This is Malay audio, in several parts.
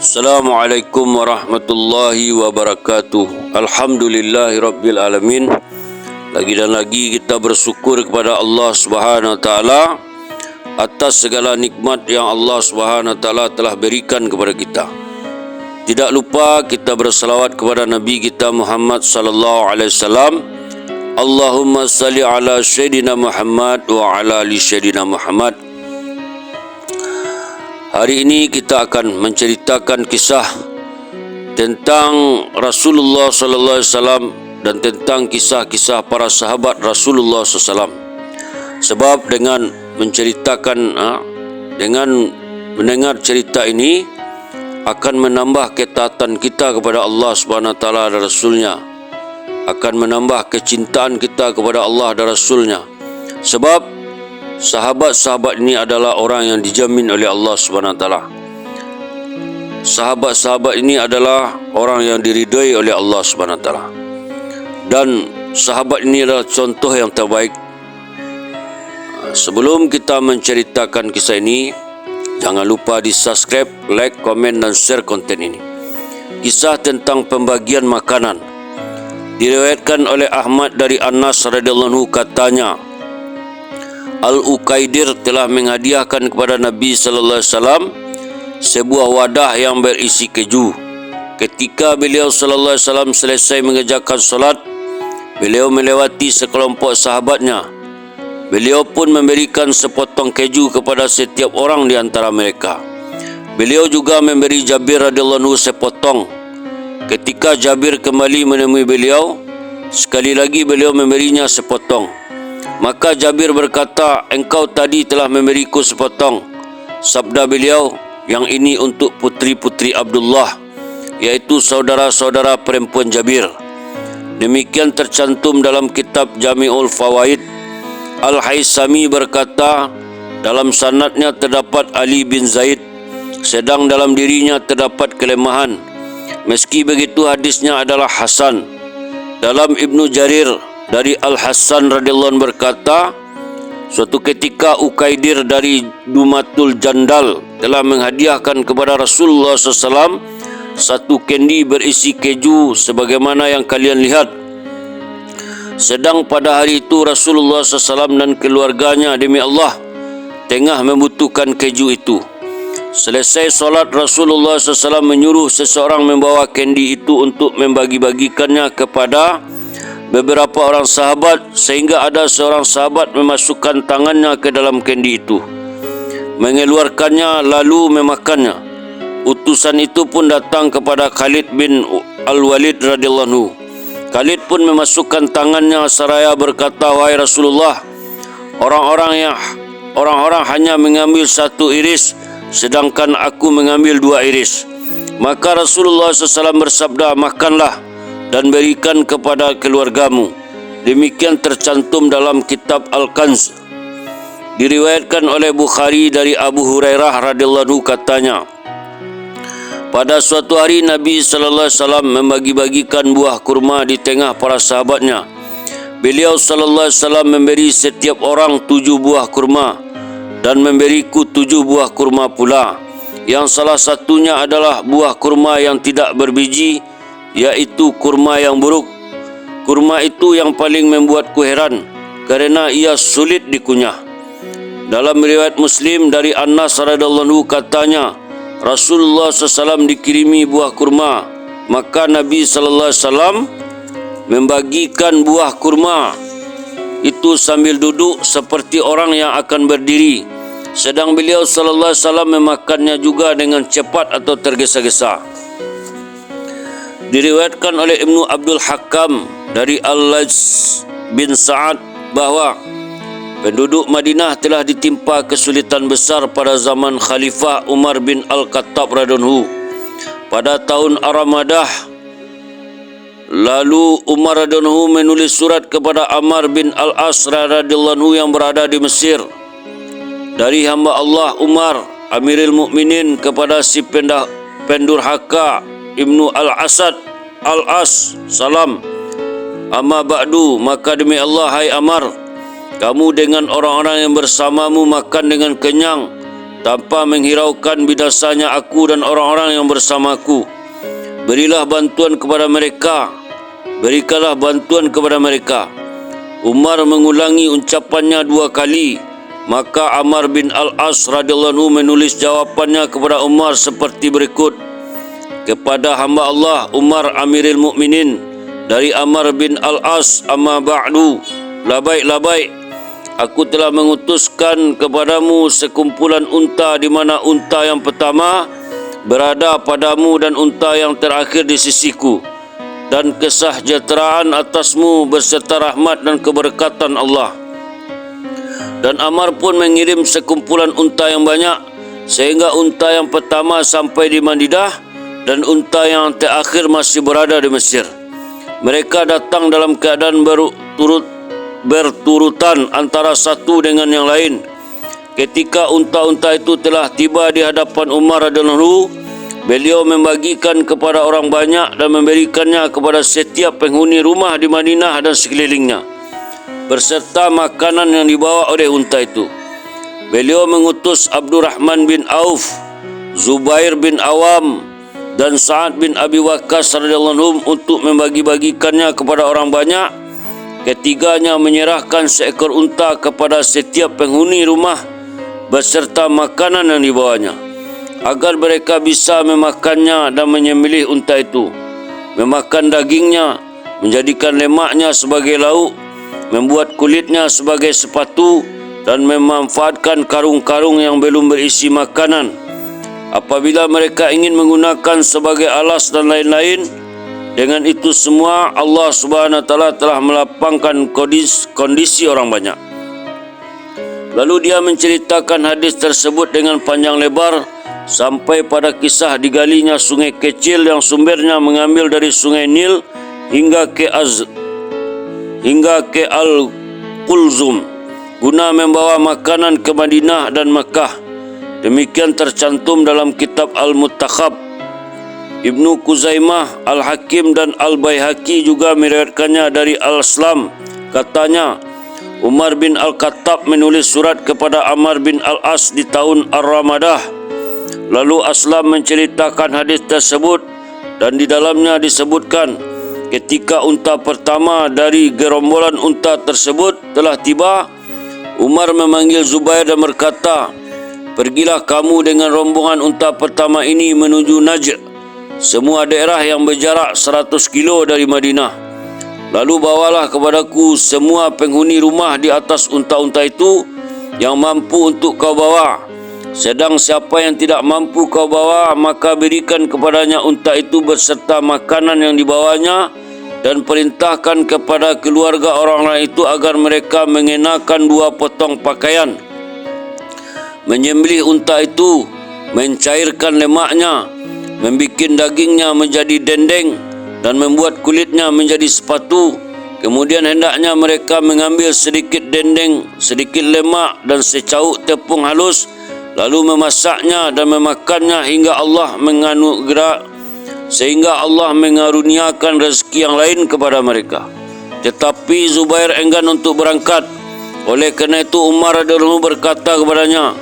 Assalamualaikum warahmatullahi wabarakatuh. Alhamdulillahirabbil alamin. Lagi dan lagi kita bersyukur kepada Allah Subhanahu wa taala atas segala nikmat yang Allah Subhanahu wa taala telah berikan kepada kita. Tidak lupa kita berselawat kepada Nabi kita Muhammad sallallahu alaihi wasallam. Allahumma salli ala sayyidina Muhammad wa ala ali sayyidina Muhammad. Hari ini kita akan menceritakan kisah tentang Rasulullah sallallahu alaihi wasallam dan tentang kisah-kisah para sahabat Rasulullah sallallahu alaihi wasallam. Sebab dengan mendengar cerita ini akan menambah ketaatan kita kepada Allah Subhanahu wa taala dan Rasulnya, akan menambah kecintaan kita kepada Allah dan Rasulnya. Sebab sahabat-sahabat ini adalah orang yang dijamin oleh Allah Subhanahu wa taala. Sahabat-sahabat ini adalah orang yang diridhai oleh Allah Subhanahu wa taala. Dan sahabat ini adalah contoh yang terbaik. Sebelum kita menceritakan kisah ini, jangan lupa di-subscribe, like, komen dan share konten ini. Kisah tentang pembagian makanan. Diriwayatkan oleh Ahmad dari Anas radhiyallahu anhu katanya, Al-Uqaidir telah menghadiahkan kepada Nabi sallallahu alaihi wasallam sebuah wadah yang berisi keju. Ketika beliau sallallahu alaihi wasallam selesai mengerjakan solat, beliau melewati sekelompok sahabatnya. Beliau pun memberikan sepotong keju kepada setiap orang di antara mereka. Beliau juga memberi Jabir radhiyallahu anhu sepotong. Ketika Jabir kembali menemui beliau, sekali lagi beliau memberinya sepotong. Maka Jabir berkata, engkau tadi telah memberiku sepotong. Sabda beliau, yang ini untuk putri-putri Abdullah, yaitu saudara-saudara perempuan Jabir. Demikian tercantum dalam kitab Jami'ul Fawaid. Al-Haisami berkata, dalam sanadnya terdapat Ali bin Zaid, sedang dalam dirinya terdapat kelemahan. Meski begitu hadisnya adalah Hasan. Dalam Ibnu Jarir dari Al-Hasan radhiyallahu anhu berkata, suatu ketika Uqaidir dari Dumatul Jandal telah menghadiahkan kepada Rasulullah SAW satu kendi berisi keju sebagaimana yang kalian lihat. Sedang pada hari itu Rasulullah SAW dan keluarganya demi Allah tengah membutuhkan keju itu. Selesai solat, Rasulullah SAW menyuruh seseorang membawa kendi itu untuk membagi-bagikannya kepada beberapa orang sahabat, sehingga ada seorang sahabat memasukkan tangannya ke dalam kendi itu, mengeluarkannya lalu memakannya. Utusan itu pun datang kepada Khalid bin Al-Walid radhiyallahu anhu. Khalid pun memasukkan tangannya seraya berkata, wahai Rasulullah, orang-orang hanya mengambil satu iris, sedangkan aku mengambil dua iris. Maka Rasulullah SAW bersabda, makanlah dan berikan kepada keluargamu. Demikian tercantum dalam kitab Al-Kanz. Diriwayatkan oleh Bukhari dari Abu Hurairah radhiyallahu anhu katanya, pada suatu hari Nabi sallallahu alaihi wasallam membagi-bagikan buah kurma di tengah para sahabatnya. Beliau sallallahu alaihi wasallam memberi setiap orang 7 buah kurma dan memberiku 7 buah kurma pula, yang salah satunya adalah buah kurma yang tidak berbiji, yaitu kurma yang buruk. Kurma itu yang paling membuatku heran kerana ia sulit dikunyah. Dalam riwayat Muslim dari Anas radhiyallahu anhu katanya, Rasulullah SAW dikirimi buah kurma, maka Nabi SAW membagikan buah kurma itu sambil duduk seperti orang yang akan berdiri, sedang beliau SAW memakannya juga dengan cepat atau tergesa-gesa. Diriwayatkan oleh Ibnu Abdul Hakam dari Al-Lajs bin Sa'ad bahawa penduduk Madinah telah ditimpa kesulitan besar pada zaman Khalifah Umar bin Al-Khattab radhiyallahu anhu pada tahun Ar-Ramadah. Lalu Umar radhiyallahu anhu menulis surat kepada Ammar bin Al-As radhiyallahu anhu yang berada di Mesir, dari hamba Allah Umar Amirul Mukminin kepada si pendurhaka Ibnu Al-Asad Al-As, salam. Amma ba'du, maka demi Allah, hai Ammar, kamu dengan orang-orang yang bersamamu makan dengan kenyang tanpa menghiraukan binasanya aku dan orang-orang yang bersamaku. Berilah bantuan kepada mereka, berikanlah bantuan kepada mereka. Umar mengulangi ucapannya 2 kali. Maka Amr bin Al-As radhiyallahu anhu menulis jawapannya kepada Umar seperti berikut. Kepada hamba Allah Umar Amirul Mukminin, dari Amr bin Al-As, amma ba'du, labaik, aku telah mengutuskan kepadamu sekumpulan unta, di mana unta yang pertama berada padamu dan unta yang terakhir di sisiku, dan kesejahteraan atasmu beserta rahmat dan keberkatan Allah. Dan Amr pun mengirim sekumpulan unta yang banyak, sehingga unta yang pertama sampai di Madinah dan unta yang terakhir masih berada di Mesir. Mereka datang dalam keadaan berturutan antara satu dengan yang lain. Ketika unta-unta itu telah tiba di hadapan Umar radhiyallahu anhu, beliau membagikan kepada orang banyak dan memberikannya kepada setiap penghuni rumah di Madinah dan sekelilingnya, berserta makanan yang dibawa oleh unta itu. Beliau mengutus Abdurrahman bin Auf, Zubair bin Awam dan Sa'ad bin Abi Waqqas radhiyallahu anhum untuk membagi-bagikannya kepada orang banyak. Ketiganya menyerahkan seekor unta kepada setiap penghuni rumah beserta makanan yang dibawanya, agar mereka bisa memakannya dan menyembelih unta itu, memakan dagingnya, menjadikan lemaknya sebagai lauk, membuat kulitnya sebagai sepatu, dan memanfaatkan karung-karung yang belum berisi makanan. Apabila mereka ingin menggunakan sebagai alas dan lain-lain, dengan itu semua Allah Subhanahu wa taala telah melapangkan kondisi orang banyak. Lalu dia menceritakan hadis tersebut dengan panjang lebar sampai pada kisah digalinya sungai kecil yang sumbernya mengambil dari sungai Nil hingga ke Al-Qulzum guna membawa makanan ke Madinah dan Makkah. Demikian tercantum dalam kitab Al-Muntakhab. Ibnu Kuzaimah, Al-Hakim dan Al-Baihaqi juga meriwayatkannya dari Al-Aslam. Katanya, Umar bin Al-Khattab menulis surat kepada Amr bin Al-As di tahun Ar-Ramadah. Lalu Aslam menceritakan hadis tersebut, dan di dalamnya disebutkan, ketika unta pertama dari gerombolan unta tersebut telah tiba, Umar memanggil Zubair dan berkata, "Pergilah kamu dengan rombongan unta pertama ini menuju Najd, semua daerah yang berjarak 100 kilo dari Madinah. Lalu bawalah kepadaku semua penghuni rumah di atas unta-unta itu yang mampu untuk kau bawa. Sedang siapa yang tidak mampu kau bawa, maka berikan kepadanya unta itu beserta makanan yang dibawanya, dan perintahkan kepada keluarga orang-orang itu agar mereka mengenakan 2 potong pakaian, menyembelih unta itu, mencairkan lemaknya, membikin dagingnya menjadi dendeng, dan membuat kulitnya menjadi sepatu. Kemudian hendaknya mereka mengambil sedikit dendeng, sedikit lemak dan secauk tepung halus, lalu memasaknya dan memakannya hingga Allah mengaruniakan rezeki yang lain kepada mereka." Tetapi Zubair enggan untuk berangkat. Oleh kerana itu Umar radhiyallahu anhu berkata kepadanya,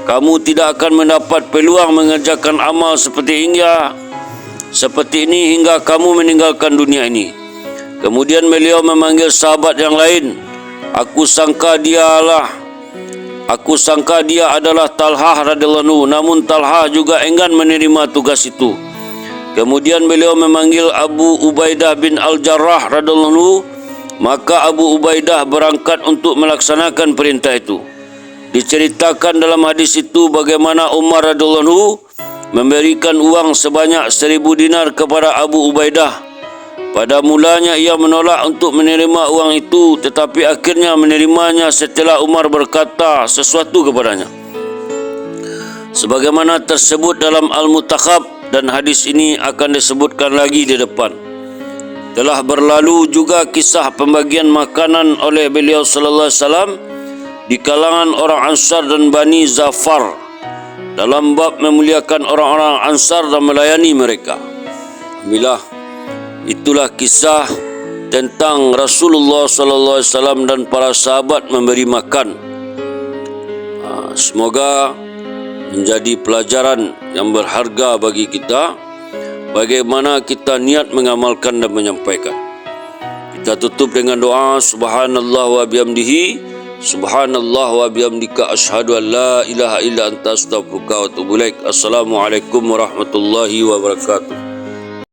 "Kamu tidak akan mendapat peluang mengerjakan amal seperti ini hingga kamu meninggalkan dunia ini." Kemudian beliau memanggil sahabat yang lain. Aku sangka dia adalah Talhah radhiyallahu anhu, namun Talhah juga enggan menerima tugas itu. Kemudian beliau memanggil Abu Ubaidah bin Al-Jarrah radhiyallahu anhu, maka Abu Ubaidah berangkat untuk melaksanakan perintah itu. Diceritakan dalam hadis itu bagaimana Umar radhiyallahu anhu memberikan uang sebanyak 1000 dinar kepada Abu Ubaidah. Pada mulanya ia menolak untuk menerima uang itu, tetapi akhirnya menerimanya setelah Umar berkata sesuatu kepadanya, sebagaimana tersebut dalam Al-Muntakhab, dan hadis ini akan disebutkan lagi di depan. Telah berlalu juga kisah pembagian makanan oleh beliau sallallahu alaihi wasallam di kalangan orang Ansar dan Bani Zafar dalam bab memuliakan orang-orang Ansar dan melayani mereka. Itulah kisah tentang Rasulullah sallallahu alaihi wasallam dan para sahabat memberi makan. Semoga menjadi pelajaran yang berharga bagi kita, bagaimana kita niat mengamalkan dan menyampaikan. Kita tutup dengan doa, subhanallah wa bihamdihi, subhanallah wa bihamdika, asyhadu an la ilaha illa anta, astaghfiruka wa atubu ilaik. Assalamualaikum warahmatullahi wabarakatuh.